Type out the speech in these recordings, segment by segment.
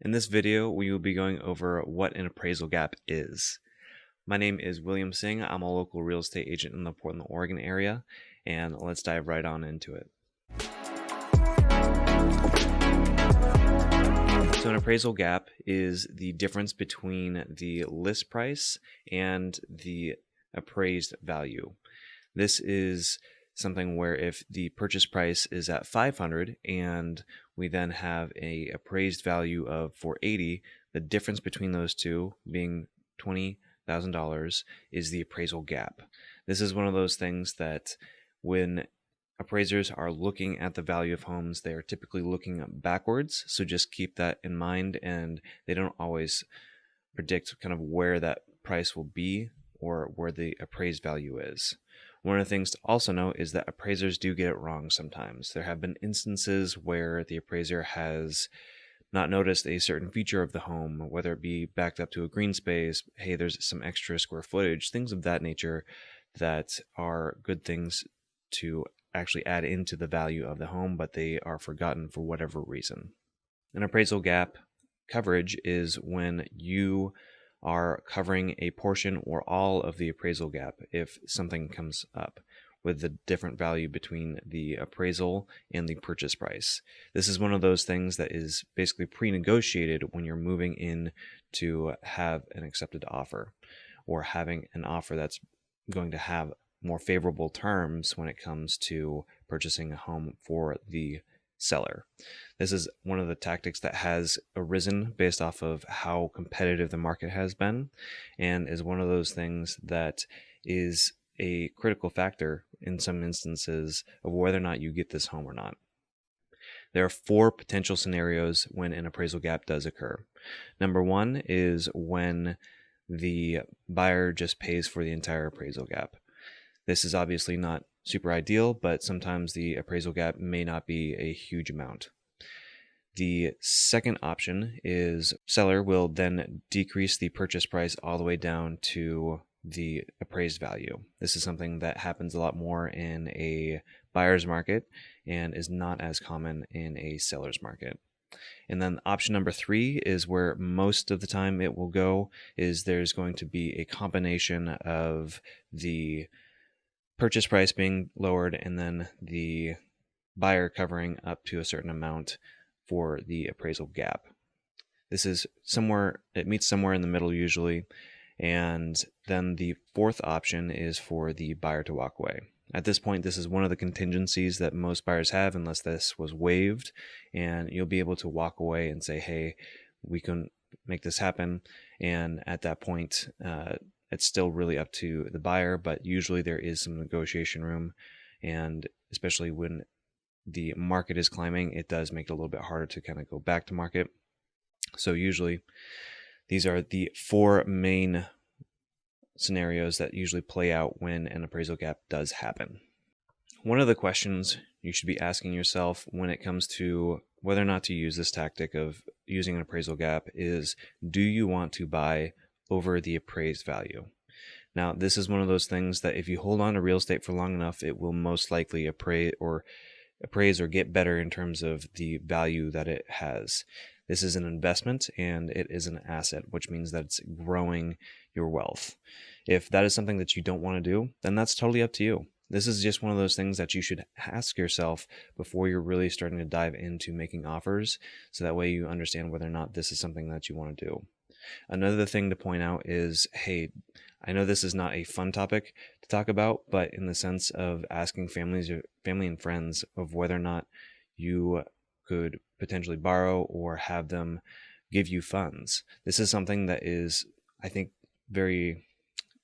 In this video, we will be going over what an appraisal gap is. My name is William Singh. I'm a local real estate agent in the Portland, Oregon area, and let's dive right on into it. So an appraisal gap is the difference between the list price and the appraised value. This is something where if the purchase price is at $500 and we then have a appraised value of $480, the difference between those two being $20,000 is the appraisal gap. This is one of those things that when appraisers are looking at the value of homes, they are typically looking backwards. So just keep that in mind, and they don't always predict kind of where that price will be or where the appraised value is. One of the things to also note is that appraisers do get it wrong sometimes. There have been instances where the appraiser has not noticed a certain feature of the home, whether it be backed up to a green space, hey, there's some extra square footage, things of that nature that are good things to actually add into the value of the home, but they are forgotten for whatever reason. An appraisal gap coverage is when you are covering a portion or all of the appraisal gap if something comes up with the different value between the appraisal and the purchase price. This is one of those things that is basically pre-negotiated when you're moving in to have an accepted offer or having an offer that's going to have more favorable terms when it comes to purchasing a home for the seller. This is one of the tactics that has arisen based off of how competitive the market has been, and is one of those things that is a critical factor in some instances of whether or not you get this home or not. There are 4 potential scenarios when an appraisal gap does occur. Number 1 is when the buyer just pays for the entire appraisal gap. This is obviously not super ideal, but sometimes the appraisal gap may not be a huge amount. The second option is seller will then decrease the purchase price all the way down to the appraised value. This is something that happens a lot more in a buyer's market and is not as common in a seller's market. And then option number 3 is where most of the time it will go, is there's going to be a combination of the purchase price being lowered and then the buyer covering up to a certain amount for the appraisal gap. This is it meets somewhere in the middle usually. And then the 4th option is for the buyer to walk away. At this point, this is one of the contingencies that most buyers have unless this was waived, and you'll be able to walk away and say, hey, we can make this happen. And at that point, it's still really up to the buyer, but usually there is some negotiation room, and especially when the market is climbing, it does make it a little bit harder to kind of go back to market. So usually these are the 4 main scenarios that usually play out when an appraisal gap does happen. One of the questions you should be asking yourself when it comes to whether or not to use this tactic of using an appraisal gap is, do you want to buy over the appraised value? Now, this is one of those things that if you hold on to real estate for long enough, it will most likely appraise or get better in terms of the value that it has. This is an investment and it is an asset, which means that it's growing your wealth. If that is something that you don't want to do, then that's totally up to you. This is just one of those things that you should ask yourself before you're really starting to dive into making offers, so that way you understand whether or not this is something that you want to do. Another thing to point out is, hey, I know this is not a fun topic to talk about, but in the sense of asking family and friends of whether or not you could potentially borrow or have them give you funds. This is something that is, I think, very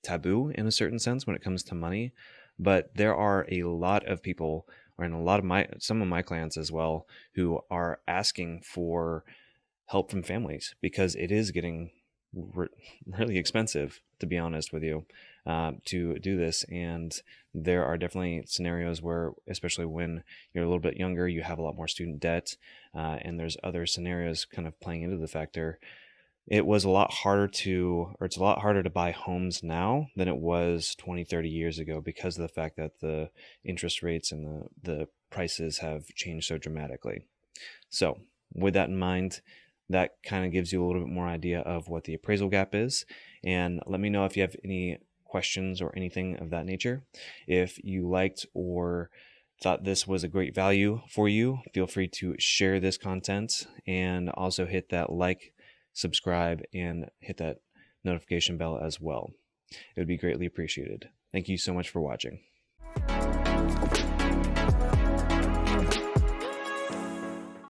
taboo in a certain sense when it comes to money, but there are a lot of people, or in some of my clients as well, who are asking for help from families because it is getting really expensive, to be honest with you, to do this. And there are definitely scenarios where, especially when you're a little bit younger, you have a lot more student debt, and there's other scenarios kind of playing into the factor. It's a lot harder to buy homes now than it was 20, 30 years ago because of the fact that the interest rates and the prices have changed so dramatically. So with that in mind, that kind of gives you a little bit more idea of what the appraisal gap is. And let me know if you have any questions or anything of that nature. If you liked or thought this was a great value for you, feel free to share this content and also hit that like, subscribe, and hit that notification bell as well. It would be greatly appreciated. Thank you so much for watching.